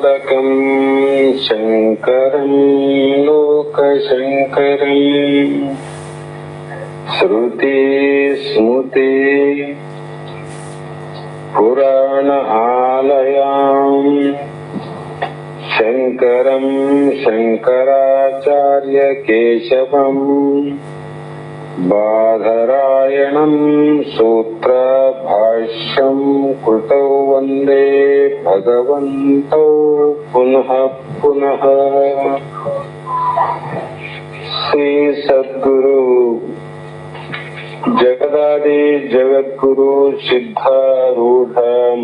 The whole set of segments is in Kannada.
ಸಾಧಕಂ ಶಂಕರಂ ಲೋಕಶಂಕರಂ ಶ್ರುತಿ ಸ್ಮೃತಿ ಪುರಾಣ ಆಲಯಂ ಶಂಕರಂ ಶಂಕರಾಚಾರ್ಯ ಕೇಶವಂ ಬಾದರಾಯಣಂ ಸೂತ್ರ ಭಾಷ್ಯಂ ಕೃತೌ ವಂದೇ ಭಗವಂತೌ ಪುನಃ ಪುನಃ. ಶ್ರೀ ಸದ್ಗುರು ಜಗದಾದಿ ಜಗದ್ಗುರು ಸಿದ್ಧಾರೂಢ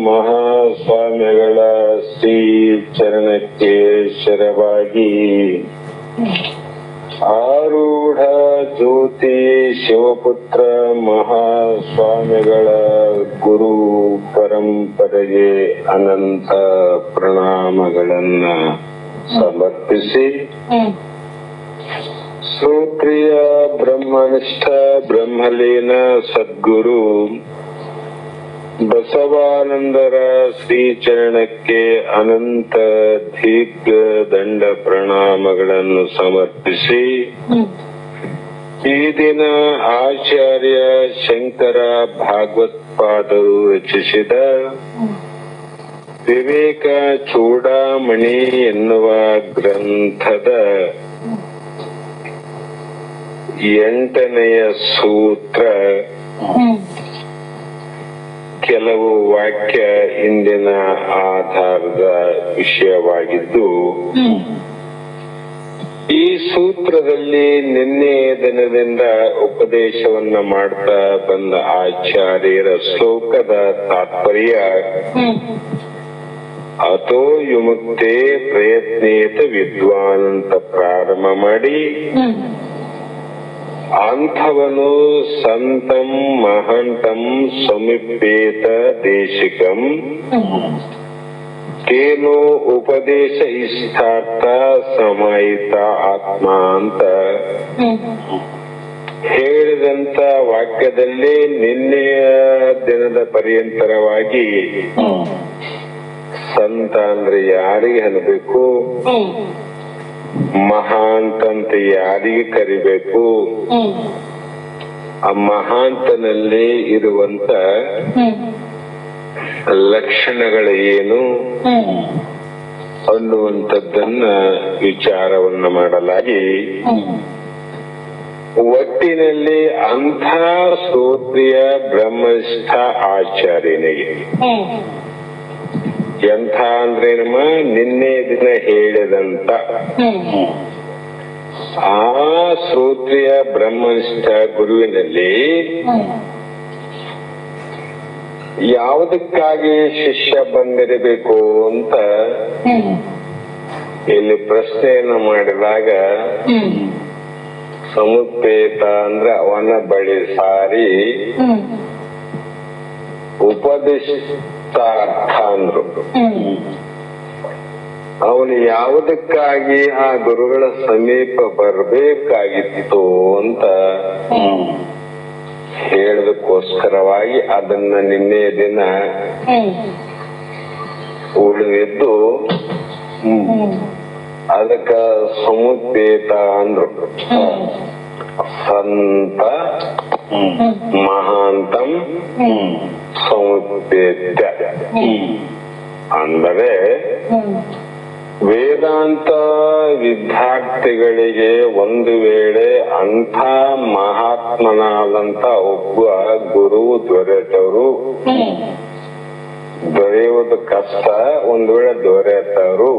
ಮಹಾಸ್ವಾಮಿಗಳ ಶ್ರೀ ಚರಣಕ್ಕೆ ಶರವಾಗಿ ಆರೂಢ ಜ್ಯೋತಿ ಶಿವಪುತ್ರ ಮಹಾಸ್ವಾಮಿಗಳ ಗುರು ಪರಂಪರೆಗೆ ಅನಂತ ಪ್ರಣಾಮಗಳನ್ನ ಸಮರ್ಪಿಸಿ, ಶ್ರೋತ್ರಿಯ ಬ್ರಹ್ಮನಿಷ್ಠ ಬ್ರಹ್ಮಲೀನ ಸದ್ಗುರು ಬಸವಾನಂದರ ಶ್ರೀಚರಣಕ್ಕೆ ಅನಂತ ದೀರ್ಘ ದಂಡ ಪ್ರಣಾಮಗಳನ್ನು ಸಮರ್ಪಿಸಿ, ಈ ದಿನ ಆಚಾರ್ಯ ಶಂಕರ ಭಾಗವತ್ಪಾದರು ರಚಿಸಿದ ವಿವೇಕ ಚೂಡಾಮಣಿ ಎನ್ನುವ ಗ್ರಂಥದ 8ನೆಯ ಸೂತ್ರ ಕೆಲವು ವಾಕ್ಯ ಇಂದಿನ ಆಧಾರದ ವಿಷಯವಾಗಿದ್ದು, ಈ ಸೂತ್ರದಲ್ಲಿ ನಿನ್ನೆಯ ದಿನದಿಂದ ಉಪದೇಶವನ್ನ ಮಾಡ್ತಾ ಬಂದ ಆಚಾರ್ಯರ ಶ್ಲೋಕದ ತಾತ್ಪರ್ಯ ಅಥೋ ವಿಮುಕ್ತೆ ಪ್ರಯತ್ನೇತ ವಿದ್ವಾನ್ ಅಂತ ಪ್ರಾರಂಭ ಮಾಡಿ, ಅಂಥವನು ಸಂತಂ ಮಹಂತಂ ಸಮೀಪೇತ ದೇಶಿಕಂ ತೇನೋ ಉಪದೇಶ ಇಷ್ಟಾರ್ಥ ಸಮಾಹಿತ ಆತ್ಮ ಅಂತ ಹೇಳಿದಂತ ವಾಕ್ಯದಲ್ಲಿ ನಿನ್ನೆಯ ದಿನದ ಪರ್ಯಂತರವಾಗಿ ಸಂತ ಅಂದ್ರೆ ಯಾರಿಗೆ ಅನ್ಬೇಕು, ಮಹಾಂತಂತ ಯಾರಿಗೆ ಕರಿಬೇಕು, ಆ ಮಹಾಂತನಲ್ಲಿ ಇರುವಂತ ಲಕ್ಷಣಗಳು ಏನು ಅನ್ನುವಂಥದ್ದನ್ನ ವಿಚಾರವನ್ನ ಮಾಡಲಾಗಿ, ಒಟ್ಟಿನಲ್ಲಿ ಅಂಥ ಶ್ರೋತ್ರಿಯ ಬ್ರಹ್ಮನಿಷ್ಠ ಆಚಾರ್ಯನಿಗೆ ಎಂಥ ಅಂದ್ರೆ ನಮ್ಮ ನಿನ್ನೆ ದಿನ ಹೇಳಿದಂತ ಆ ಶ್ರೋತ್ರಿಯ ಬ್ರಹ್ಮನಿಷ್ಠ ಗುರುವಿನಲ್ಲಿ ಯಾವುದಕ್ಕಾಗಿ ಶಿಷ್ಯ ಬಂದಿರಬೇಕು ಅಂತ ಇಲ್ಲಿ ಪ್ರಶ್ನೆಯನ್ನ ಮಾಡಿದಾಗ, ಸಮುಪೇತ ಅಂದ್ರೆ ಅವನ ಬಳಿ ಸಾರಿ ಉಪದಿಷ್ಟಾರ್ಥ ಅಂದ್ರು. ಅವನು ಯಾವುದಕ್ಕಾಗಿ ಆ ಗುರುಗಳ ಸಮೀಪ ಬರಬೇಕಾಗಿತ್ತು ಅಂತ ಹೇಳದಕ್ಕೋಸ್ಕರವಾಗಿ ಅದನ್ನ ನಿನ್ನೆ ದಿನ ಉಳಿದಿದ್ದು, ಅದಕ್ಕ ಸಮುಪೇತ ಅಂದ್ರು. ಸಂತ ಮಹಾಂತಂ ಸಮುಪೇತ್ಯ ಅಂದರೆ ವೇದಾಂತ ವಿದ್ಯಾರ್ಥಿಗಳಿಗೆ ಒಂದು ವೇಳೆ ಅಂಥ ಮಹಾತ್ಮನಾದಂತ ಒಬ್ಬ ಗುರು ದೊರೆಯುವುದು ಕಷ್ಟ, ಒಂದು ವೇಳೆ ದೊರೆತರು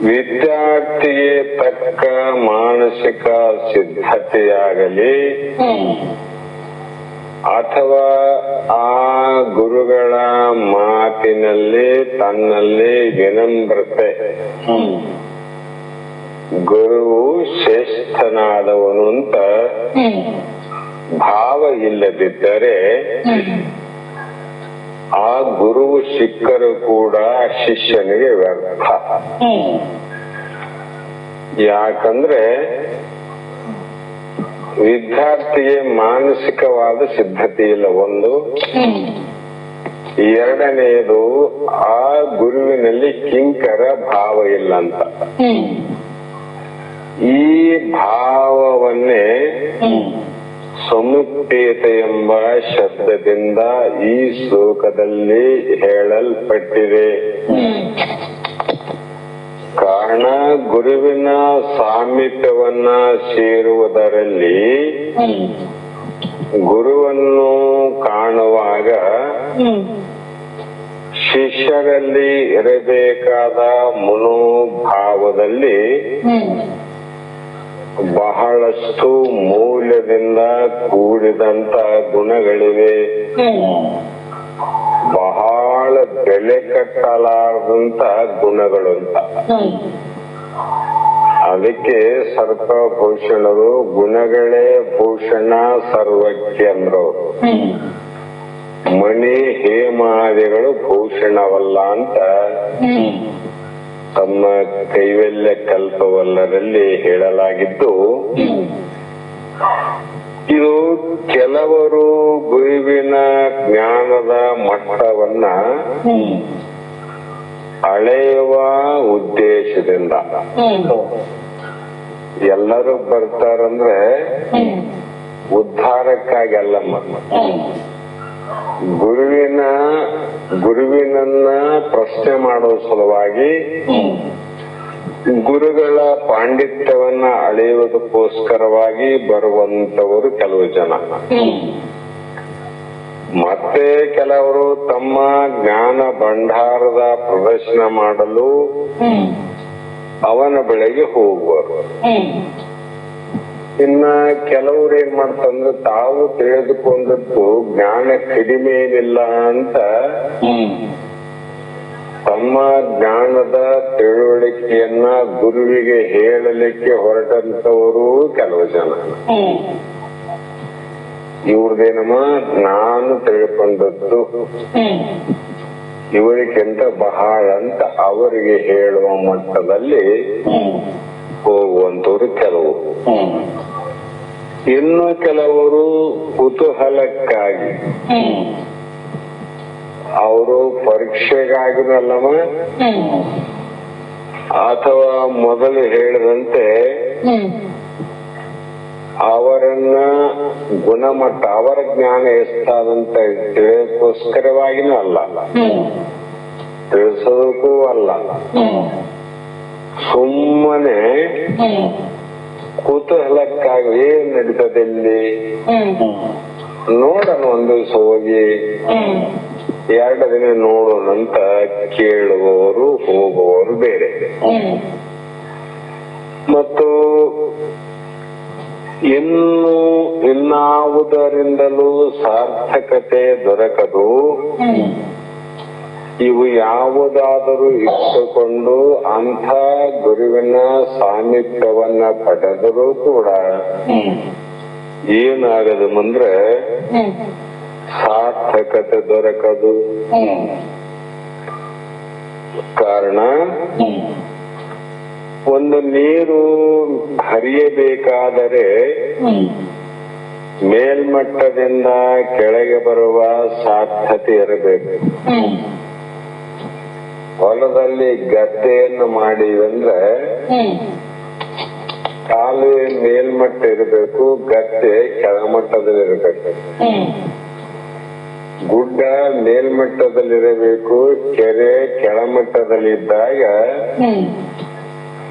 ವಿದ್ಯಾರ್ಥಿಗೆ ತಕ್ಕ ಮಾನಸಿಕ ಸಿದ್ಧತೆಯಾಗಲಿ ಅಥವಾ ಆ ಗುರುಗಳ ಮಾತಿನಲ್ಲಿ ತನ್ನಲ್ಲಿ ವಿನಮ್ರತೆ, ಗುರುವು ಶ್ರೇಷ್ಠನಾದವನು ಅಂತ ಭಾವ ಇಲ್ಲದಿದ್ದರೆ ಆ ಗುರುವು ಸಿಕ್ಕರು ಕೂಡ ಶಿಷ್ಯನಿಗೆ ವ್ಯರ್ಥ. ಯಾಕಂದ್ರೆ ವಿದ್ಯಾರ್ಥಿಗೆ ಮಾನಸಿಕವಾದ ಸಿದ್ಧತೆ ಇಲ್ಲ ಒಂದು. ಎರಡನೆಯದು, ಆ ಗುರುವಿನ ಅದರಲ್ಲಿ ಕಿಂಕರ ಭಾವ ಇಲ್ಲ ಅಂತ. ಈ ಭಾವವನ್ನೇ ಸಮುಪೇತ ಎಂಬ ಶಬ್ದದಿಂದ ಈ ಶ್ಲೋಕದಲ್ಲಿ ಹೇಳಲ್ಪಟ್ಟಿದೆ. ಕಾರಣ ಗುರುವಿನ ಸಾಮೀಪ್ಯವನ್ನ ಸೇರುವುದರಲ್ಲಿ ಗುರುವನ್ನು ಕಾಣುವಾಗ ಶಿಷ್ಯರಲ್ಲಿ ಇರಬೇಕಾದ ಮನೋಭಾವದಲ್ಲಿ ಬಹಳಷ್ಟು ಮೌಲ್ಯದಿಂದ ಕೂಡಿದಂತ ಗುಣಗಳಿವೆ. ಬಹಳ ಬೆಲೆ ಕಟ್ಟಲಾರದಂತ ಗುಣಗಳು ಅಂತ. ಅದಕ್ಕೆ ಸರ್ಪಭೂಷಣರು ಗುಣಗಳೇ ಭೂಷಣ ಸರ್ವಜ್ಞ ಅಂದ್ರು. ಮಣಿ ಹೇಮಾದಿಗಳು ಭೂಷಣವಲ್ಲ ಅಂತ ತಮ್ಮ ಕೈವಲ್ಯ ಕಲ್ಪವಲ್ಲರಲ್ಲಿ ಹೇಳಲಾಗಿದ್ದು, ಇದು ಕೆಲವರು ಗುರುವಿನ ಜ್ಞಾನದ ಮಟ್ಟವನ್ನ ಅಳೆಯುವ ಉದ್ದೇಶದಿಂದ ಎಲ್ಲರೂ ಬರ್ತಾರಂದ್ರೆ ಉದ್ಧಾರಕ್ಕಾಗಿ ಅಲ್ಲಮ್ಮ, ಗುರುವಿನನ್ನ ಪ್ರಶ್ನೆ ಮಾಡೋ ಸಲುವಾಗಿ ಗುರುಗಳ ಪಾಂಡಿತ್ಯವನ್ನ ಅಳೆಯುವುದಕ್ಕೋಸ್ಕರವಾಗಿ ಬರುವಂತವರು ಕೆಲವು ಜನ. ಮತ್ತೆ ಕೆಲವರು ತಮ್ಮ ಜ್ಞಾನ ಭಂಡಾರದ ಪ್ರದರ್ಶನ ಮಾಡಲು ಅವನ ಬಳಿಗೆ ಹೋಗುವರು. ಇನ್ನ ಕೆಲವ್ರು ಏನ್ ಮಾಡ್ತಂದ್ರೆ ತಾವು ತಿಳಿದುಕೊಂಡದ್ದು ಜ್ಞಾನ ಕಡಿಮೆ ಏನಿಲ್ಲ ಅಂತ ತಮ್ಮ ಜ್ಞಾನದ ತಿಳುವಳಿಕೆಯನ್ನ ಗುರುವಿಗೆ ಹೇಳಲಿಕ್ಕೆ ಹೊರಟಂತವರು ಕೆಲವು ಜನ. ಇವ್ರದೇನಮ್ಮ ನಾನು ತಿಳ್ಕೊಂಡದ್ದು ಇವರಿಗಿಂತ ಬಹಳ ಅಂತ ಅವರಿಗೆ ಹೇಳುವ ಮಟ್ಟದಲ್ಲಿ ಹೋಗುವಂತವ್ರು ಕೆಲವು. ಇನ್ನು ಕೆಲವರು ಕುತೂಹಲಕ್ಕಾಗಿ, ಅವರು ಪರೀಕ್ಷೆಗಾಗಿನಲ್ಲಮ್ಮ ಅಥವಾ ಮೊದಲು ಹೇಳಿದಂತೆ ಅವರನ್ನ ಗುಣಮಟ್ಟ ಅವರ ಜ್ಞಾನ ಎಷ್ಟಾದಂತ ತಿಳಿಯೋಕ್ಕೋಸ್ಕರವಾಗಿನೂ ಅಲ್ಲ, ತಿಳಿಸೋದಕ್ಕೂ ಅಲ್ಲ, ಸುಮ್ಮನೆ ಕುತೂಹಲಕ್ಕಾಗಿ ಏನ್ ನಡೀತದೆ ಇಲ್ಲಿ ನೋಡೋಣ, ಒಂದು ದಿವಸ ಹೋಗಿ 2 ದಿನ ನೋಡೋಣಂತ ಕೇಳುವವರು ಹೋಗುವವರು ಬೇರೆ. ಮತ್ತು ಇನ್ನಾವುದರಿಂದಲೂ ಸಾರ್ಥಕತೆ ದೊರಕದು. ಇವು ಯಾವುದಾದರೂ ಇಟ್ಟುಕೊಂಡು ಅಂಥ ಗುರುವಿನ ಸಾಮೀಪ್ಯವನ್ನ ಪಡೆದರೂ ಕೂಡ ಏನಾಗದು ಅಂದ್ರೆ ಸಾರ್ಥಕತೆ ದೊರಕದು. ಕಾರಣ ಒಂದು ನೀರು ಹರಿಯಬೇಕಾದರೆ ಮೇಲ್ಮಟ್ಟದಿಂದ ಕೆಳಗೆ ಬರುವ ಸಾಧ್ಯತೆ ಇರಬೇಕು. ಹೊಲದಲ್ಲಿ ಗದ್ದೆಯನ್ನು ಮಾಡಿವಂದ್ರೆ ಕಾಲುವೆ ಮೇಲ್ಮಟ್ಟ ಇರಬೇಕು, ಗದ್ದೆ ಕೆಳಮಟ್ಟದಲ್ಲಿ ಇರಬೇಕು. ಗುಡ್ಡ ಮೇಲ್ಮಟ್ಟದಲ್ಲಿರಬೇಕು, ಕೆರೆ ಕೆಳಮಟ್ಟದಲ್ಲಿದ್ದಾಗ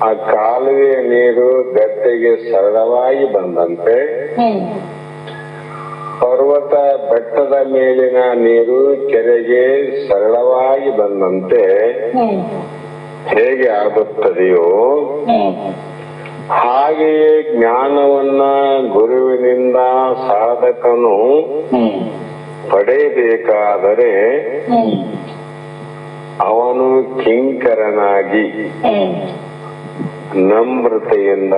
ಆ ಕಾಲುವೆಯ ನೀರು ಗದ್ದೆಗೆ ಸರಳವಾಗಿ ಬಂದಂತೆ, ಪರ್ವತ ಬೆಟ್ಟದ ಮೇಲಿನ ನೀರು ಕೆರೆಗೆ ಸರಳವಾಗಿ ಬಂದಂತೆ ಹೇಗೆ ಆಗುತ್ತದೆಯೋ ಹಾಗೆಯೇ ಜ್ಞಾನವನ್ನ ಗುರುವಿನಿಂದ ಸಾಧಕನು ಪಡೆಯಬೇಕಾದರೆ ಅವನು ಕಿಂಕರನಾಗಿ ನಮ್ರತೆಯಿಂದ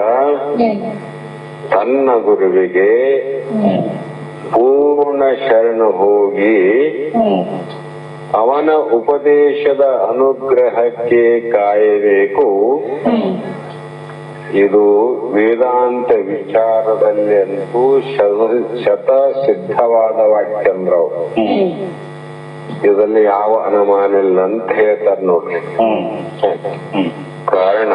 ತನ್ನ ಗುರುವಿಗೆ ಪೂರ್ಣ ಶರಣ ಹೋಗಿ ಅವನ ಉಪದೇಶದ ಅನುಗ್ರಹಕ್ಕೆ ಕಾಯಬೇಕು. ಇದು ವೇದಾಂತ ವಿಚಾರದಲ್ಲಿ ಅಂತೂ ಶತ ಸಿದ್ಧವಾದ ವಾಕ್ಯಂದ್ರವು. ಇದರಲ್ಲಿ ಯಾವ ಅನುಮಾನ ಇಲ್ಲ ಅಂತ ಹೇಳ್ತಾರೆ ನೋಡ್ರಿ. ಕಾರಣ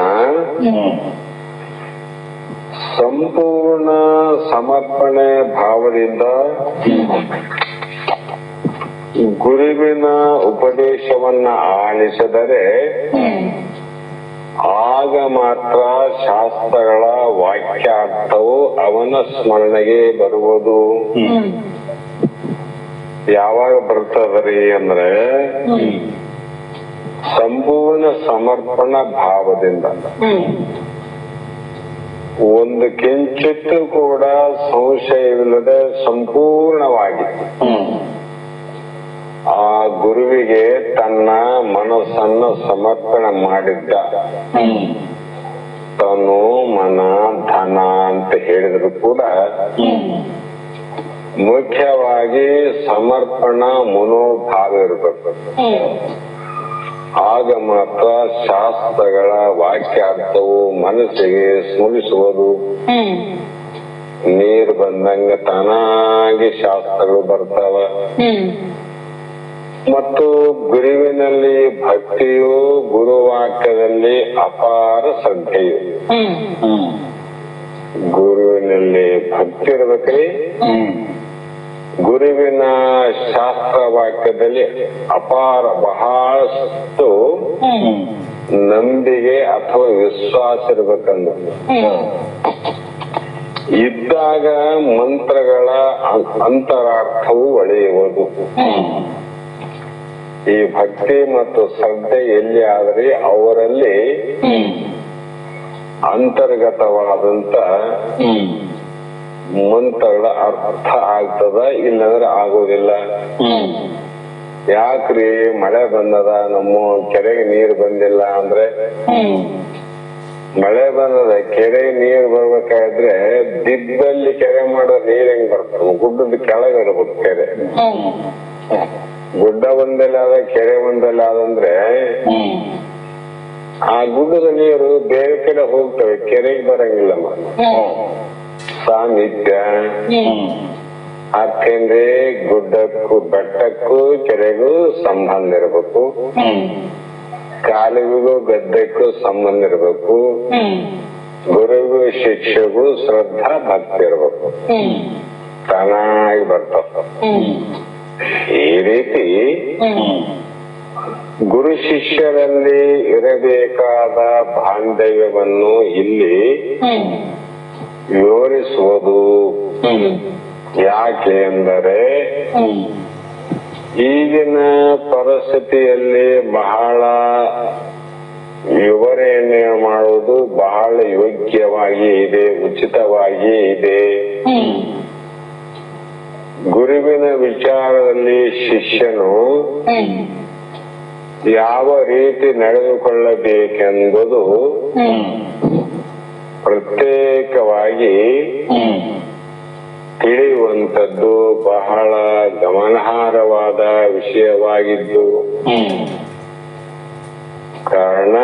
ಸಂಪೂರ್ಣ ಸಮರ್ಪಣೆ ಭಾವದಿಂದ ಗುರುವಿನ ಉಪದೇಶವನ್ನ ಆಲಿಸಿದರೆ ಆಗ ಮಾತ್ರ ಶಾಸ್ತ್ರಗಳ ವಾಕ್ಯಾರ್ಥವು ಅವನ ಸ್ಮರಣೆಗೆ ಬರುವುದು. ಯಾವಾಗ ಬರ್ತದ್ರಿ ಅಂದ್ರೆ ಸಂಪೂರ್ಣ ಸಮರ್ಪಣ ಭಾವದಿಂದ, ಒಂದು ಕಿಂಚಿತ್ತು ಕೂಡ ಸಂಶಯವಿಲ್ಲದೆ ಸಂಪೂರ್ಣವಾಗಿ ಆ ಗುರುವಿಗೆ ತನ್ನ ಮನಸ್ಸನ್ನು ಸಮರ್ಪಣೆ ಮಾಡಿದ್ದ. ತನು ಮನ ಧನ ಅಂತ ಹೇಳಿದ್ರು ಕೂಡ ಮುಖ್ಯವಾಗಿ ಸಮರ್ಪಣ ಮನೋಭಾವ ಇರಬೇಕು. ಆಗ ಮಾತ್ರ ಶಾಸ್ತ್ರಗಳ ವಾಕ್ಯಾರ್ಥವು ಮನಸ್ಸಿಗೆ ಸ್ಮರಿಸುವುದು. ನೀರು ಬಂದಂಗ ತಾನಾಗಿ ಶಾಸ್ತ್ರಗಳು ಬರ್ತಾವ. ಮತ್ತು ಗುರುವಿನಲ್ಲಿ ಭಕ್ತಿಯು ಗುರುವಾಕ್ಯದಲ್ಲಿ ಅಪಾರ ಶ್ರದ್ಧೆಯು. ಗುರುವಿನಲ್ಲಿ ಭಕ್ತಿ ಇರ್ಬೇಕ್ರಿ, ಗುರುವಿನ ಶಾಸ್ತ್ರ ವಾಕ್ಯದಲ್ಲಿ ಅಪಾರ ಬಹಳಷ್ಟು ನಂಬಿಕೆ ಅಥವಾ ವಿಶ್ವಾಸ ಇರ್ಬೇಕಂದ್ರೆ ಇದ್ದಾಗ ಮಂತ್ರಗಳ ಅಂತರಾರ್ಥವು ಒಳೆಯುವುದು. ಈ ಭಕ್ತಿ ಮತ್ತು ಶ್ರದ್ಧೆ ಎಲ್ಲಿ ಆದ್ರೆ ಅವರಲ್ಲಿ ಅಂತರ್ಗತವಾದಂತ ಮಂತ್ರಗಳ ಅರ್ಥ ಆಗ್ತದ, ಇಲ್ಲಂದ್ರೆ ಆಗೋದಿಲ್ಲ. ಯಾಕ್ರಿ ಮಳೆ ಬಂದದ, ನಮ್ಮ ಕೆರೆಗೆ ನೀರು ಬಂದಿಲ್ಲ ಅಂದ್ರೆ, ಮಳೆ ಬಂದದ ಕೆರೆಗೆ ನೀರು ಬರ್ಬೇಕಾದ್ರೆ ದಿಬ್ಬಲ್ಲಿ ಕೆರೆ ಮಾಡೋ ನೀರ್ ಹೆಂಗ್ ಬರ್ತದೆ? ಗುಡ್ಡದ ಕೆಳಗೆ ಇರ್ಬೇಕು ಕೆರೆ. ಗುಡ್ಡ ಒಂದಲ್ಲಿ ಆದ ಕೆರೆ ಒಂದಲ್ಲಿ ಆದಂದ್ರೆ ಆ ಗುಡ್ಡದ ನೀರು ಬೇರೆ ಕಡೆ ಹೋಗ್ತವೆ, ಕೆರೆಗೆ ಬರಂಗಿಲ್ಲ. ಸಾಮಿತ್ಯ ಯಾಕೆಂದ್ರೆ ಗುಡ್ಡಕ್ಕೂ ಬೆಟ್ಟಕ್ಕೂ ಕೆರೆಗೂ ಸಂಬಂಧ ಇರಬೇಕು, ಕಾಲುವಿಗೂ ಗದ್ದೆಕ್ಕೂ ಸಂಬಂಧ ಇರಬೇಕು, ಗುರುವಿಗೂ ಶಿಕ್ಷೆಗೂ ಶ್ರದ್ಧಾ ಭಕ್ತಿ ಇರಬೇಕು. ತಾನಾಗಿ ಬರ್ತಾವ. ಈ ರೀತಿ ಗುರು ಶಿಷ್ಯರಲ್ಲಿ ಇರಬೇಕಾದ ಬಾಂಧವ್ಯವನ್ನು ಇಲ್ಲಿ ವಿವರಿಸುವುದು. ಯಾಕೆ ಎಂದರೆ ಈಗಿನ ಪರಿಸ್ಥಿತಿಯಲ್ಲಿ ಬಹಳ ವಿವರಣೆ ಮಾಡುವುದು ಬಹಳ ಯೋಗ್ಯವಾಗಿ ಇದೆ, ಉಚಿತವಾಗಿ ಇದೆ. ಗುರುವಿನ ವಿಚಾರದಲ್ಲಿ ಶಿಷ್ಯನು ಯಾವ ರೀತಿ ನಡೆದುಕೊಳ್ಳಬೇಕೆಂಬುದು ಪ್ರತ್ಯೇಕವಾಗಿ ತಿಳಿಯುವಂಥದ್ದು ಬಹಳ ಗಮನಾರ್ಹವಾದ ವಿಷಯವಾಗಿದ್ದು, ಕಾರಣ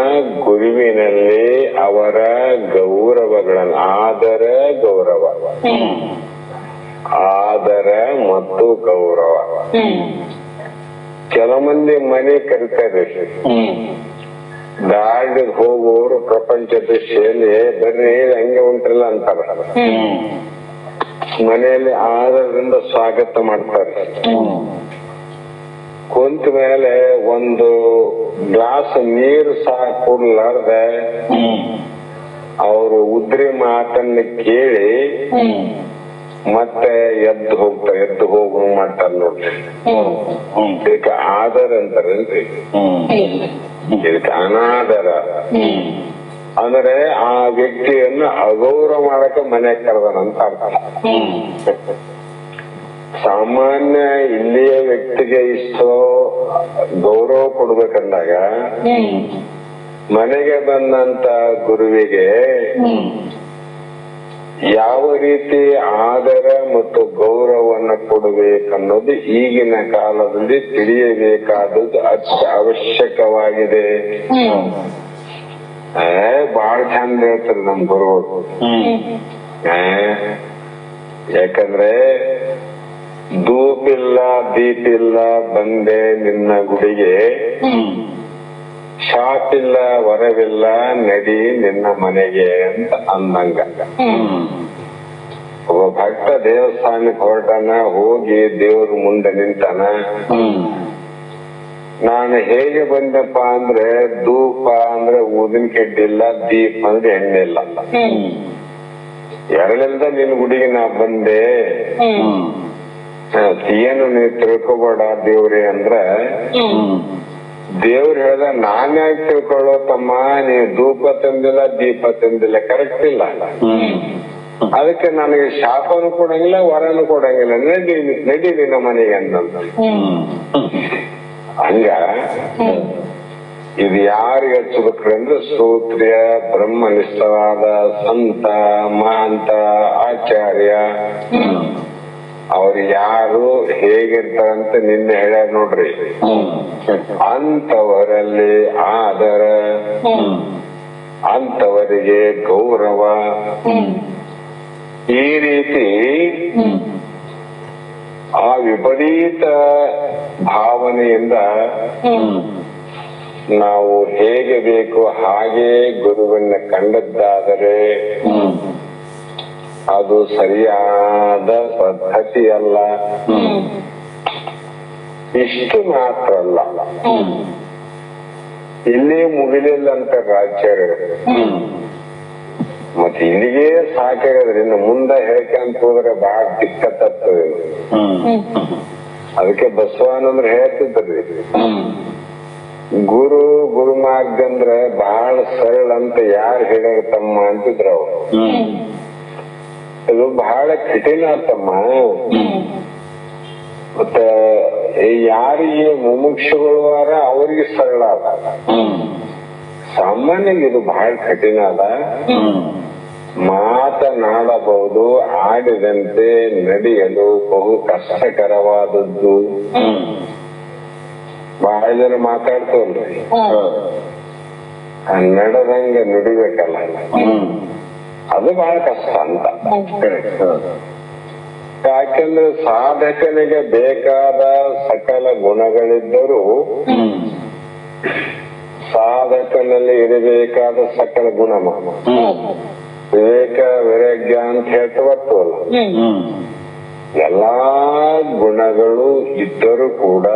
ಗುರುವಿನಲ್ಲಿ ಅವರ ಗೌರವಗಳನ್ನು ಆದರ ಮತ್ತು ಗೌರವ. ಕೆಲವು ಮಂದಿ ಮನೆ ಕರಿತಾರೆ, ದಾಳಿ ಹೋಗುವವರು ಪ್ರಪಂಚ ದೃಷ್ಟಿಯಲ್ಲಿ ಬರ್ರಿ ಹಂಗೆ ಉಂಟಲ್ಲ ಅಂತಾರ. ಮನೆಯಲ್ಲಿ ಆದರದಿಂದ ಸ್ವಾಗತ ಮಾಡ್ತಾರೆ. ಕುಂತ ಮೇಲೆ ಒಂದು ಗ್ಲಾಸ್ ನೀರು ಸಹ ಕುಡ್ಲಾರ್ದೆ ಅವರು ಉದ್ರಿ ಮಾತನ್ನ ಕೇಳಿ ಮತ್ತೆ ಎದ್ದು ಹೋಗು ಮಾಡ್ತಾರ ನೋಡ್ರಿ. ಇದಕ್ಕೆ ಆದರ ಅಂತಾರಲ್ರಿ, ಇದಕ್ಕೆ ಅನಾದರ ಅಂದ್ರೆ ಆ ವ್ಯಕ್ತಿಯನ್ನ ಅಗೌರವ ಮಾಡಕ ಮನೆ ಕರೆದನಂತ ಅರ್ಥ. ಸಾಮಾನ್ಯ ಇಲ್ಲಿಯ ವ್ಯಕ್ತಿಗೆ ಇಷ್ಟೋ ಗೌರವ ಕೊಡ್ಬೇಕಂದಾಗ ಮನೆಗೆ ಬಂದಂತ ಗುರುವಿಗೆ ಯಾವ ರೀತಿ ಆದರ ಮತ್ತು ಗೌರವವನ್ನು ಕೊಡಬೇಕನ್ನೋದು ಈಗಿನ ಕಾಲದಲ್ಲಿ ತಿಳಿಯಬೇಕಾದದ್ದು ಅವಶ್ಯಕವಾಗಿದೆ. ಬಾಳ ಚಂದ ಹೇಳ್ತಾರೆ ನಮ್ ಗುರುಗಳು. ಯಾಕಂದ್ರೆ ಧೂಪಿಲ್ಲ ದೀಪಿಲ್ಲ ಬಂದೆ ನಿನ್ನ ಗುಡಿಗೆ, ಶಾಪಿಲ್ಲ ವರವಿಲ್ಲ ನಡಿ ನಿನ್ನ ಮನೆಗೆ ಅಂತ ಅಂದಂಗ. ಒಬ್ಬ ಭಕ್ತ ದೇವಸ್ಥಾನಕ್ಕೆ ಹೊರಟಾನ, ಹೋಗಿ ದೇವ್ರ ಮುಂದೆ ನಿಂತಾನ. ನಾನು ಹೇಗೆ ಬಂದಪ್ಪ ಅಂದ್ರೆ, ಧೂಪ ಅಂದ್ರೆ ಊದಿನ ಕೆಡ್ಡಿಲ್ಲ, ದೀಪ ಅಂದ್ರೆ ಎಣ್ಣೆ ಇಲ್ಲ, ಎರಡಿಲ್ದ ನಿನ್ ಗುಡಿಗೆ ನಾ ಬಂದೆ, ಏನು ನೀವ್ ತಿಳ್ಕೊಬೇಡ ದೇವ್ರಿ ಅಂದ್ರ, ದೇವ್ರು ಹೇಳ್ದ ನಾನ್ಯಾಕೆ ತಿಳ್ಕೊಳ್ಳೋ ತಮ್ಮ, ನೀವ್ ಧೂಪ ತಂದಿಲ್ಲ ದೀಪ ತಂದಿಲ್ಲ, ಕರೆಕ್ಟ್ ಇಲ್ಲ, ಅದಕ್ಕೆ ನನಗೆ ಶಾಪನು ಕೊಡಂಗಿಲ್ಲ ವರನು ಕೊಡಂಗಿಲ್ಲ, ನಡಿ ನಿನ್ನ ಮನೆಗೆ ಅಂತಂದ. ಹಂಗ ಇದು ಯಾರಿಗೆ ಹಚ್ಚಬೇಕ್ರಿ ಅಂದ್ರೆ, ಶ್ರೋತ್ರಿಯ ಬ್ರಹ್ಮನಿಷ್ಠವಾದ ಸಂತ ಮಹಾಂತ ಆಚಾರ್ಯ ಅವ್ರು ಯಾರು ಹೇಗಿರ್ತಾರಂತ ನಿನ್ನೆ ಹೇಳ್ಯಾರ ನೋಡ್ರಿ, ಅಂತವರಲ್ಲಿ ಆದರ, ಅಂತವರಿಗೆ ಗೌರವ. ಈ ರೀತಿ ಆ ವಿಪರೀತ ಭಾವನೆಯಿಂದ ನಾವು ಹೇಗೆ ಬೇಕು ಹಾಗೆ ಗುರುವನ್ನ ಕಂಡದ್ದಾದರೆ ಅದು ಸರಿಯಾದ ಪದ್ಧತಿ ಅಲ್ಲ. ಇಷ್ಟು ಮಾತ್ರ ಅಲ್ಲ, ಇಲ್ಲಿ ಮುಗಿಲಿಲ್ಲ ಅಂತ ಆಚಾರ್ಯರು, ಮತ್ತೆ ಇಲ್ಲಿಗೆ ಸಾಕಾಗದ್ರಿ, ಇನ್ನು ಮುಂದೆ ಹೇಳ್ಕೊಂತ ಹೋದ್ರೆ ಬಹಳ ದಿಕ್ಕತ್ತದ. ಅದಕ್ಕೆ ಬಸವಾನಂದ್ರ ಹೇಳ್ತಿದ್ರಿ, ಗುರು ಮಾರ್ಗ ಅಂದ್ರೆ ಬಹಳ ಸರಳ ಅಂತ ಯಾರು ಹೇಳ್ಯಾರ ತಮ್ಮ ಅಂತಿದ್ರ ಅವ್ರು. ಇದು ಬಹಳ ಕಠಿಣ ತಮ್ಮ. ಮತ್ತೆ ಯಾರಿಗೆ ಮುಮುಕ್ಷುಗಳು ಅವ್ರಿಗೆ ಸರಳ ಅದ, ಸಾಮಾನ್ಯ ಇದು ಬಹಳ ಕಠಿಣ ಅದ. ಮಾತನಾಡಬಹುದು, ಆಡಿದಂತೆ ನಡೆಯಲು ಬಹು ಕಷ್ಟಕರವಾದದ್ದು. ಬಹಳ ಜನ ಮಾತಾಡ್ತವಲ್ರಿ, ನಡೆದಂಗ ನುಡಿಬೇಕಲ್ಲ, ಅದು ಬಹಳ ಕಷ್ಟ ಅಂತ. ಯಾಕೆಂದ್ರೆ ಸಾಧಕನಿಗೆ ಬೇಕಾದ ಸಕಲ ಗುಣಗಳಿದ್ದರೂ ಸಾಧಕನಲ್ಲಿ ಇರಬೇಕಾದ ಸಕಲ ಗುಣ, ವಿವೇಕ ವೈರಾಗ್ಯ ಅಂತ ಹೇಳ್ತಾ ಬರ್ತವಲ್ಲ, ಎಲ್ಲಾ ಗುಣಗಳು ಇದ್ದರೂ ಕೂಡ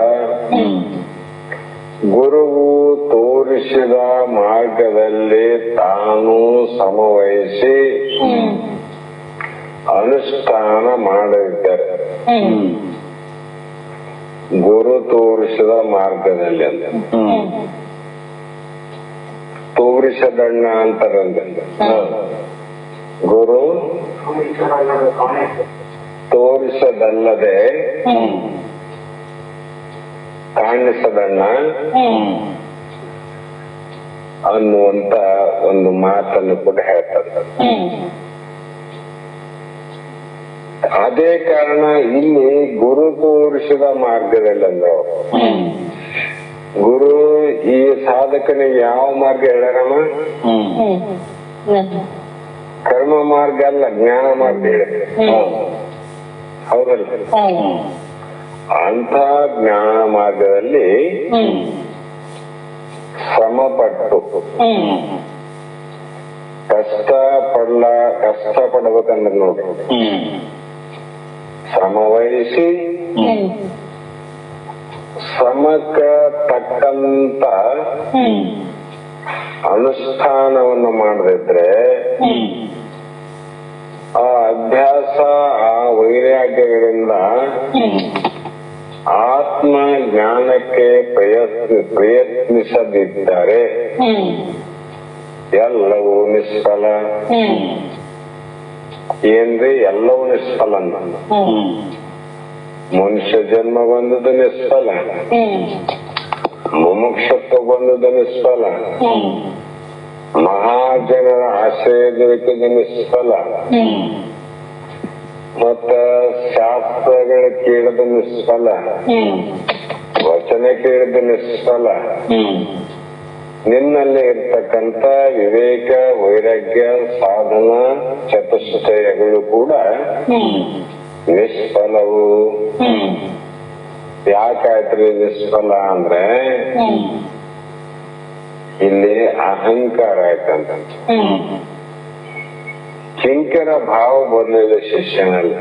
ಗುರುವು ತೋರಿಸಿದ ಮಾರ್ಗದಲ್ಲಿ ತಾನು ಸಮವಹಿಸಿ ಅನುಷ್ಠಾನ ಮಾಡದಿದ್ದರೆ, ಗುರು ತೋರಿಸಿದ ಮಾರ್ಗದಲ್ಲಿ ಅಂತ ತೋರಿಸದಣ್ಣ ಅಂತಾರಂದ್ರೆ, ಗುರು ತೋರಿಸದಲ್ಲದೆ ಕಾಣಿಸದಣ್ಣ ಅನ್ನುವಂತ ಒಂದು ಮಾತನ್ನು ಕೂಡ ಹೇಳ್ತಾರೆ. ಅದೇ ಕಾರಣ ಇಲ್ಲಿ ಗುರು ತೋರಿಸಿದ ಮಾರ್ಗದಲ್ಲಿ ಅಂದ್ರು, ಗುರು ಈ ಸಾಧಕನಿಗೆ ಯಾವ ಮಾರ್ಗ ಹೇಳ್ಯಾರಮ್ಮ? ಕರ್ಮ ಮಾರ್ಗ ಅಲ್ಲ, ಜ್ಞಾನ ಮಾರ್ಗ ಹೇಳಿದ್ರೆ, ಹೌದಲ್ಲ? ಅಂತ ಜ್ಞಾನ ಮಾರ್ಗದಲ್ಲಿ ಶ್ರಮಪಟ್ಟು ಕಷ್ಟ ಪಡ್ಬೇಕಂದ್ರೆ ನೋಡ್ರಿ, ಶ್ರಮ ವಹಿಸಿ ಶ್ರಮಕ್ಕ ತಕ್ಕಂತ ಅನುಷ್ಠಾನವನ್ನು ಮಾಡದಿದ್ರೆ ಆ ಅಭ್ಯಾಸ ಆ ವೈರಾಗ್ಯಗಳಿಂದ ಆತ್ಮ ಜ್ಞಾನಕ್ಕೆ ಪ್ರಯತ್ನಿಸದಿದ್ದರೆ ಎಲ್ಲವೂ ನಿಷ್ಫಲ. ಏನ್ರಿ ಎಲ್ಲವೂ ನಿಷ್ಫಲ? ಮನುಷ್ಯ ಜನ್ಮ ಬಂದದ್ದು ನಿಷ್ಫಲ, ಮುಮುಕ್ಷತ್ವ ಬಂದದ್ದು ನಿಷ್ಫಲ, ಮಹಾಜನರ ಆಶ್ರಯ ದೊರಕಿದ ನಿಷ್ಫಲ, ಮತ್ತ ಶಾಸ್ತ್ರಗಳ ಕೇಳಿದ ನಿಷ್ಫಲ, ವಚನ ಕೇಳಿದ ನಿಷ್ಫಲ. ನಿನ್ನಲ್ಲಿ ಇರ್ತಕ್ಕಂಥ ವಿವೇಕ ವೈರಾಗ್ಯ ಸಾಧನ ಚತುಷ್ಟಯಗಳು ಕೂಡ ನಿಷ್ಫಲವು. ಯಾಕಾಯ್ತ್ರಿ ನಿಷ್ಫಲ ಅಂದ್ರೆ ಇಲ್ಲಿ ಅಹಂಕಾರ ಆಯ್ತಂತ. ಕಿಂಕರ ಭಾವ ಬರ್ಲಿಲ್ಲ ಶಿಷ್ಯನಲ್ಲಿ.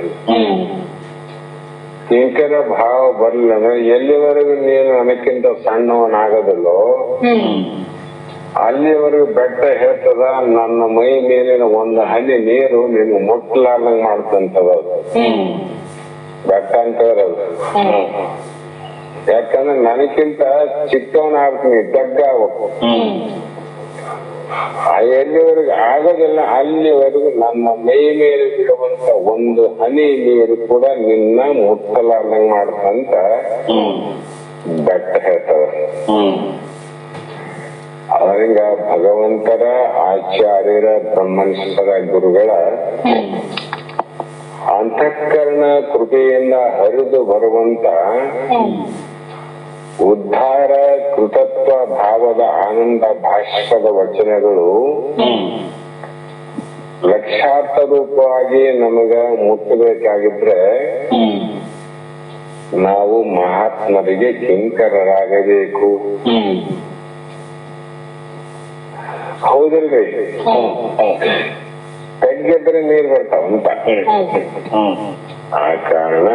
ಕಿಂಕರ ಭಾವ ಬರ್ಲಿಲ್ಲ ಅಂದ್ರೆ ಎಲ್ಲಿವರೆಗೂ ನೀನು ನನಕ್ಕಿಂತ ಸಣ್ಣವನಾಗದಲ್ಲೋ ಅಲ್ಲಿವರೆಗೂ ಬೆಟ್ಟ ಹೇಳ್ತದ ನನ್ನ ಮೈ ಮೇಲಿನ ಒಂದು ಹನಿ ನೀರು ನೀನು ಮುಟ್ಲಾರ್ದಂಗ್ ಮಾಡ್ತಂತದ ಬೆಟ್ಟ ಅಂತ ಇರೋದು. ಯಾಕಂದ್ರೆ ನನಕ್ಕಿಂತ ಚಿಕ್ಕವನಾಗ್ತೀನಿ, ತಗ್ಗಾಗಬೇಕು. ಎಲ್ಲಿವರೆಗೂ ಆಗೋದಿಲ್ಲ ಅಲ್ಲಿವರೆಗೂ ನನ್ನ ಮೈ ಮೇಲೆ ಬಿಡುವಂತ ಒಂದು ಹನಿ ನೀರು ಕೂಡ ನಿನ್ನ ಮುಟ್ಟಲಾರ್ದಂಗ್ ಮಾಡ್ತಂತ ಬೆಟ್ಟ ಹೇಳ್ತದ. ಅದರಿಂದ ಭಗವಂತರ, ಆಚಾರ್ಯರ, ಬ್ರಹ್ಮನಿಷ್ಠರ, ಗುರುಗಳ ಅಂತಃಕರಣ ಕೃಪೆಯಿಂದ ಹರಿದು ಬರುವಂತ ಉದ್ಧಾರ ಕೃತತ್ವ ಭಾವದ ಆನಂದ ಭಾಷ್ಪದ ವಚನಗಳು ಲಕ್ಷಾರ್ಥ ರೂಪವಾಗಿ ನಮಗ ಮುಟ್ಟಬೇಕಾಗಿದ್ರೆ ನಾವು ಮಹಾತ್ಮರಿಗೆ ಕಿಂಕರರಾಗಬೇಕು. ಹೌದಲ್ರಿ? ತೆಗ್ಗಿದ್ರೆ ನೀರ್ ಬರ್ತಾವಂತ. ಆ ಕಾರಣ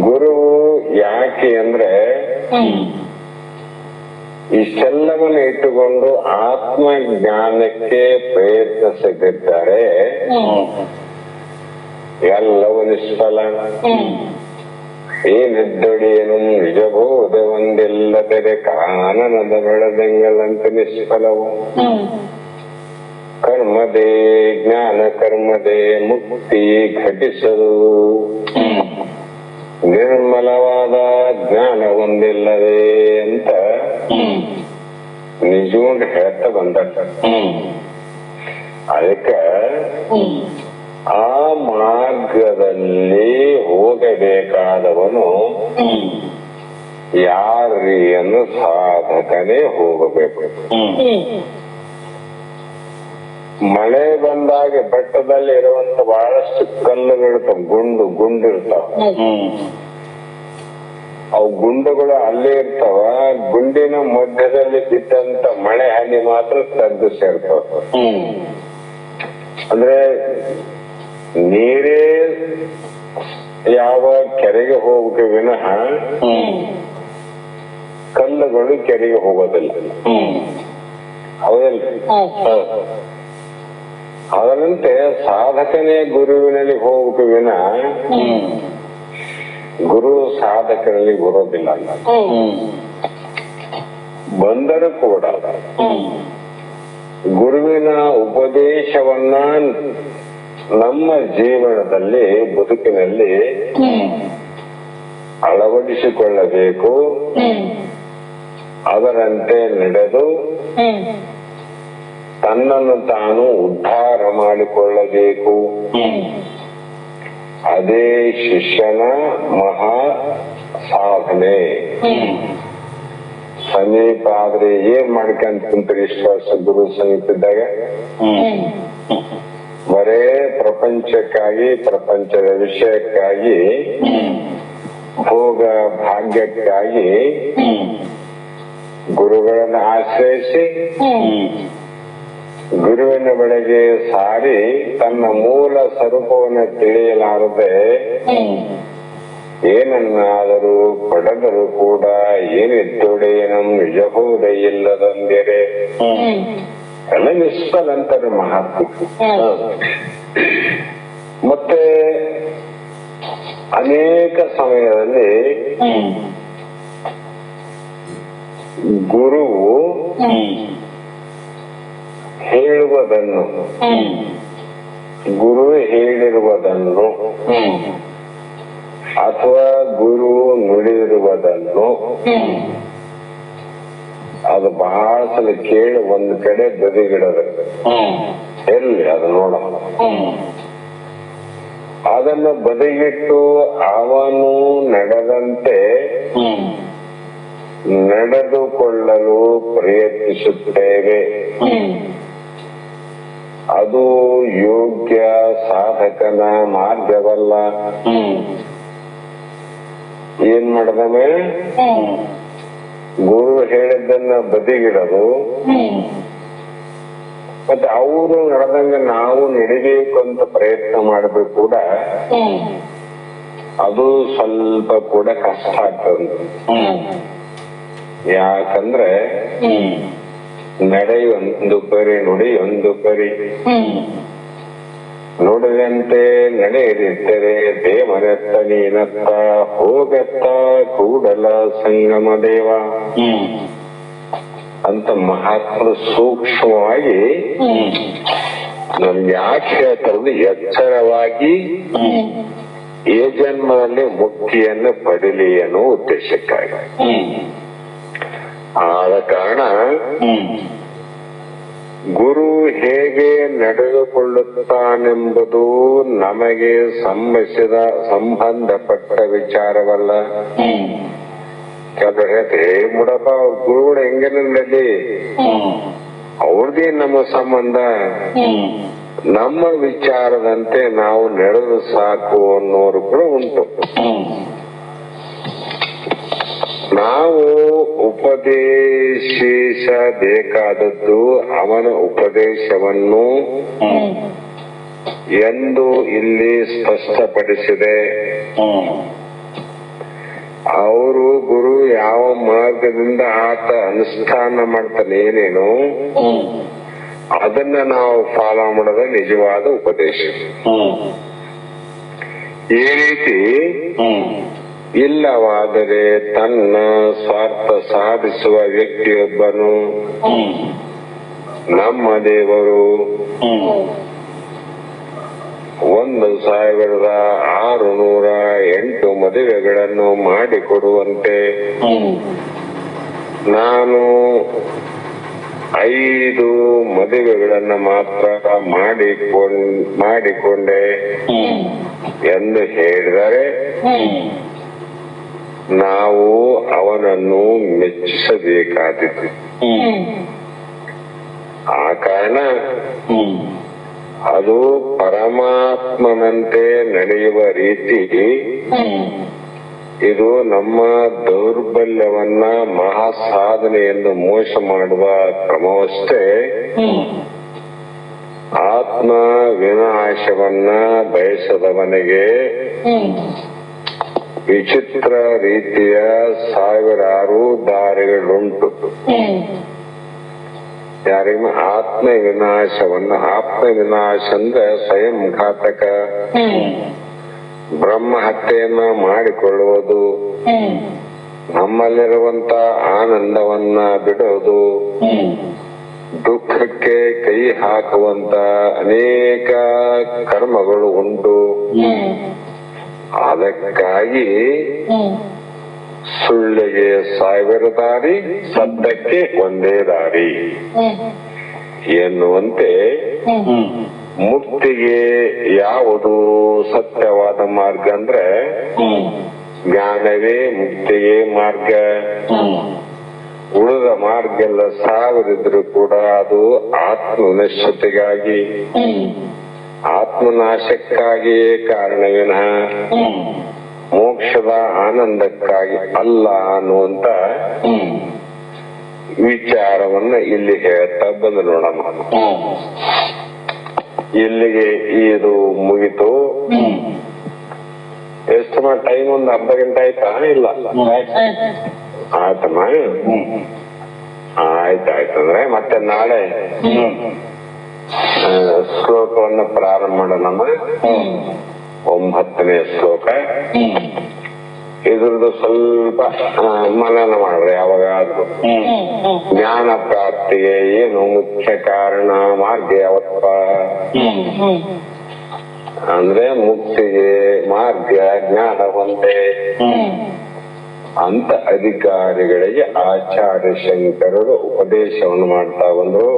ಗುರು ಯಾಕೆ ಅಂದ್ರೆ ಇಷ್ಟೆಲ್ಲವನ್ನು ಇಟ್ಟುಕೊಂಡು ಆತ್ಮಜ್ಞಾನಕ್ಕೆ ಪ್ರಯತ್ನಿಸುತ್ತಿದ್ದಾರೆ. ಎಲ್ಲವೂ ನಿಷ್ಫಲ. ಏನಿದ್ದೊಡೆಯನು ನಿಜಬೋಧ ಒಂದಿಲ್ಲದರೆ ಕಾನನದ ಬೆಳೆದಂಗಲಂತ ನಿಷ್ಫಲವು. ಕರ್ಮದೇ ಜ್ಞಾನ ಕರ್ಮದೇ ಮುಕ್ತಿ ಘಟಿಸದು. ನಿರ್ಮಲವಾದ ಜ್ಞಾನ ಒಂದಿಲ್ಲದೆ ಅಂತ ನಿಜಗೊಂಡು ಹೇಳ್ತಾ ಬಂದ. ಅದಕ್ಕ ಆ ಮಾರ್ಗದಲ್ಲಿ ಹೋಗಬೇಕಾದವನು ಯಾರೀ ಅನ್ನೋ ಸಾಧಕನೇ ಹೋಗಬೇಕು. ಮಳೆ ಬಂದಾಗ ಬೆಟ್ಟದಲ್ಲಿ ಇರುವಂತ ಬಹಳಷ್ಟು ಕಲ್ಲುಗಳಿರ್ತಾವ, ಗುಂಡಿರ್ತಾವ. ಅವು ಗುಂಡುಗಳು ಅಲ್ಲೇ ಇರ್ತಾವ. ಗುಂಡಿನ ಮಧ್ಯದಲ್ಲಿ ಬಿದ್ದಂತ ಮಳೆ ಹನಿ ಮಾತ್ರ ತಗ್ಗು ಸೇರ್ತಾವ. ಅಂದ್ರೆ ನೀರೇ ಯಾವ ಕೆರೆಗೆ ಹೋಗಕ್ಕೆ ವಿನಃ ಕಲ್ಲುಗಳು ಕೆರೆಗೆ ಹೋಗೋದಿಲ್ಲ. ಹೌದಲ್ರಿ? ಅದರಂತೆ ಸಾಧಕನೇ ಗುರುವಿನಲ್ಲಿ ಹೋಗಕ್ಕೆ ವಿನ ಗುರು ಸಾಧಕರಲ್ಲಿ ಬರೋದಿಲ್ಲ. ಬಂದರೂ ಕೂಡ ಗುರುವಿನ ಉಪದೇಶವನ್ನ ನಮ್ಮ ಜೀವನದಲ್ಲಿ, ಬದುಕಿನಲ್ಲಿ ಅಳವಡಿಸಿಕೊಳ್ಳಬೇಕು. ಅದರಂತೆ ನಡೆದು ತನ್ನನ್ನು ತಾನು ಉದ್ಧಾರ ಮಾಡಿಕೊಳ್ಳಬೇಕು. ಅದೇ ಶಿಷ್ಯನ ಮಹಾ ಸಾಧನೆ. ಸಮೀಪ ಆದ್ರೆ ಏನ್ ಮಾಡ್ಕೊಂತ ಕುಂತ್ರಿ ಇಷ್ಟು ವರ್ಷ ಗುರು ಸಮೀಪ ಇದ್ದಾಗ? ಬರೇ ಪ್ರಪಂಚಕ್ಕಾಗಿ, ಪ್ರಪಂಚದ ವಿಷಯಕ್ಕಾಗಿ, ಭೋಗ ಭಾಗ್ಯಕ್ಕಾಗಿ ಗುರುಗಳನ್ನ ಆಶ್ರಯಿಸಿ ಗುರುವಿನ ಬಳಿಗೆ ಸಾರಿ ತನ್ನ ಮೂಲ ಸ್ವರೂಪವನ್ನು ತಿಳಿಯಲಾರದೆ ಏನನ್ನಾದರೂ ಪಡೆದರೂ ಕೂಡ ಏನಿದ್ದೊಡೆಯನಂ ನಿಜಬೋಧ ಇಲ್ಲದೊಂದಿರೆ ಎಲ್ಲ ನಿಷ್ಫಲಂತಾರೆ ಮಹಾತ್ಮ. ಮತ್ತೆ ಅನೇಕ ಸಮಯದಲ್ಲಿ ಗುರುವು ಹೇಳುವುದನ್ನು, ಗುರು ಹೇಳಿರುವುದನ್ನು ಅಥವಾ ಗುರು ನುಡಿದಿರುವುದನ್ನು ಅದು ಬಹಳ ಸಲ ಕೇಳಿ ಒಂದು ಕಡೆ ಬದಿಗಿಡೋದು. ಎಲ್ಲಿ ಅದು ನೋಡ, ಅದನ್ನು ಬದಿಗಿಟ್ಟು ಅವನು ನಡೆದಂತೆ ನಡೆದುಕೊಳ್ಳಲು ಪ್ರಯತ್ನಿಸುತ್ತೇವೆ. ಅದು ಯೋಗ್ಯ ಸಾಧಕನ ಮಾರ್ಗವಲ್ಲ. ಏನ್ ಮಾಡದಮೆ ಗುರು ಹೇಳಿದ್ದನ್ನ ಬದಿಗಿಡೋದು, ಮತ್ತೆ ಅವರು ನಡೆದಂಗ ನಾವು ನಡಿಬೇಕು ಅಂತ ಪ್ರಯತ್ನ ಮಾಡಬೇಕು ಕೂಡ ಅದು ಸ್ವಲ್ಪ ಕೂಡ ಕಷ್ಟ ಆಗ್ತದೆ. ಯಾಕಂದ್ರೆ ನಡೆ ಒಂದು ಪರಿ, ನುಡಿ ಒಂದು ಪರಿ. ನುಡಿದಂತೆ ನಡೆಯದಿದ್ದರೆ ದೇವನೆತ್ತ ನೀನತ್ತ ಹೋಗತ್ತ ಕೂಡಲ ಸಂಗಮ ದೇವ ಅಂತ ಮಹಾತ್ಮರು ಸೂಕ್ಷ್ಮವಾಗಿ ನಮ್ಗೆ ಯಾಕೆ ಹೇಳ್ತಾರದು, ಎಚ್ಚರವಾಗಿ ಈ ಜನ್ಮದಲ್ಲಿ ಮುಕ್ತಿಯನ್ನು ಪಡಿಲಿ ಅನ್ನೋ ಉದ್ದೇಶಕ್ಕಾಗಿ. ಆದ ಕಾರಣ ಗುರು ಹೇಗೆ ನಡೆದುಕೊಳ್ಳುತ್ತಾನೆಂಬುದು ನಮಗೆ ಸಂಬಂಧಪಟ್ಟ ವಿಚಾರವಲ್ಲ. ಕೆಲವರು ಹೇಳ್ತೆ, ಮುಡಪ್ಪ ಗುರುಗಳು ಹೆಂಗೇನ ನಡಿ, ಅವ್ರದೇ ನಮ್ಮ ಸಂಬಂಧ, ನಮ್ಮ ವಿಚಾರದಂತೆ ನಾವು ನಡೆದು ಸಾಕು ಅನ್ನೋರು ಕೂಡ ಉಂಟು. ನಾವು ಉಪದೇಶಿಸಬೇಕಾದದ್ದು ಅವನ ಉಪದೇಶವನ್ನು ಎಂದು ಇಲ್ಲಿ ಸ್ಪಷ್ಟಪಡಿಸಿದೆ. ಅವರು ಗುರು ಯಾವ ಮಾರ್ಗದಿಂದ ಆತ ಅನುಷ್ಠಾನ ಮಾಡ್ತಾನೆ ಏನೇನು ಅದನ್ನ ನಾವು ಫಾಲೋ ಮಾಡೋದ ನಿಜವಾದ ಉಪದೇಶ. ಈ ರೀತಿ ಇಲ್ಲವಾದರೆ ತನ್ನ ಸ್ವಾರ್ಥ ಸಾಧಿಸುವ ವ್ಯಕ್ತಿಯೊಬ್ಬನು ನಮ್ಮ ದೇವರು 1608 ಮದುವೆಗಳನ್ನು ಮಾಡಿಕೊಡುವಂತೆ ನಾನು 5 ಮದುವೆಗಳನ್ನು ಮಾತ್ರ ಮಾಡಿಕೊಂಡೆ ಎಂದು ಹೇಳಿದರೆ ನಾವು ಅವನನ್ನು ಮೆಚ್ಚಿಸಬೇಕಾದೀತು. ಆ ಕಾರಣ ಅದು ಪರಮಾತ್ಮನಂತೆ ನಡೆಯುವ ರೀತಿ ಇದು ನಮ್ಮ ದೌರ್ಬಲ್ಯವನ್ನ ಮಹಾ ಸಾಧನೆಯನ್ನು ಮೋಸ ಮಾಡುವ ಕ್ರಮವಷ್ಟೇ. ಆತ್ಮ ವಿನಾಶವನ್ನ ಬಯಸದವನಿಗೆ ವಿಚಿತ್ರ ರೀತಿಯ 1000 ದಾರಿಗಳುಂಟು. ಯಾರಿಗ ಆತ್ಮ ವಿನಾಶ ಅಂದ್ರೆ ಸ್ವಯಂ ಘಾತಕ, ಬ್ರಹ್ಮ ಹತ್ಯೆಯನ್ನ ಮಾಡಿಕೊಳ್ಳುವುದು, ನಮ್ಮಲ್ಲಿರುವಂತ ಆನಂದವನ್ನ ಬಿಡೋದು, ದುಃಖಕ್ಕೆ ಕೈ ಹಾಕುವಂತ ಅನೇಕ ಕರ್ಮಗಳು ಉಂಟು. ಅದಕ್ಕಾಗಿ ಸುಳ್ಳಿಗೆ 1000 ದಾರಿ, ಸತ್ಯಕ್ಕೆ ಒಂದೇ ದಾರಿ ಎನ್ನುವಂತೆ ಮುಕ್ತಿಗೆ ಯಾವುದು ಸತ್ಯವಾದ ಮಾರ್ಗ ಅಂದ್ರೆ ಜ್ಞಾನವೇ ಮುಕ್ತಿಗೆ ಮಾರ್ಗ. ಉಳಿದ ಮಾರ್ಗ ಎಲ್ಲ 1000 ಇದ್ರೂ ಕೂಡ ಅದು ಆತ್ಮನಿಷ್ಠತೆಗಾಗಿ, ಆತ್ಮನಾಶಕ್ಕಾಗಿಯೇ ಕಾರಣವಿನಃ ಮೋಕ್ಷದ ಆನಂದಕ್ಕಾಗಿ ಅಲ್ಲ ಅನ್ನುವಂತ ವಿಚಾರವನ್ನ ಇಲ್ಲಿ ಹೇಳ್ತಾ ಬಂದು ನೋಡಮ್ಮ. ಇಲ್ಲಿಗೆ ಇದು ಮುಗಿತು. ಎಷ್ಟು ಟೈಮ್? ಒಂದು ಅರ್ಧ ಗಂಟೆ ಆಯ್ತಾ? ಇಲ್ಲ, ಆಯ್ತಮ್ಮ. ಆಯ್ತಾಯ್ತಂದ್ರೆ ಮತ್ತೆ ನಾಳೆ ಶ್ಲೋಕವನ್ನು ಪ್ರಾರಂಭ ಮಾಡೋಣಮ್ಮ. 9ನೇ ಶ್ಲೋಕ. ಇದ್ರದ್ದು ಸ್ವಲ್ಪ ಮನನ ಮಾಡ್ರಿ ಯಾವಾಗಾದ್ರೂ. ಜ್ಞಾನ ಪ್ರಾಪ್ತಿಗೆ ಏನು ಮುಖ್ಯ ಕಾರಣ, ಮಾರ್ಗ ಯಾವಪ್ಪ ಅಂದ್ರೆ ಮುಕ್ತಿಗೆ ಮಾರ್ಗ ಜ್ಞಾನ ಒಂದೇ ಅಂತ ಅಧಿಕಾರಿಗಳಿಗೆ ಆಚಾರ್ಯ ಶಂಕರರು ಉಪದೇಶವನ್ನು ಮಾಡ್ತಾ ಬಂದ್ರು.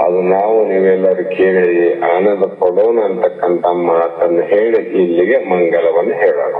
ಅದು ನಾವು ನೀವೆಲ್ಲರೂ ಕೇಳಿ ಆನಂದ ಪಡೋಣ ಅಂತಕ್ಕಂಥ ಮಾತನ್ನು ಹೇಳಿ ಇಲ್ಲಿಗೆ ಮಂಗಲವನ್ನು ಹೇಳೋಣ.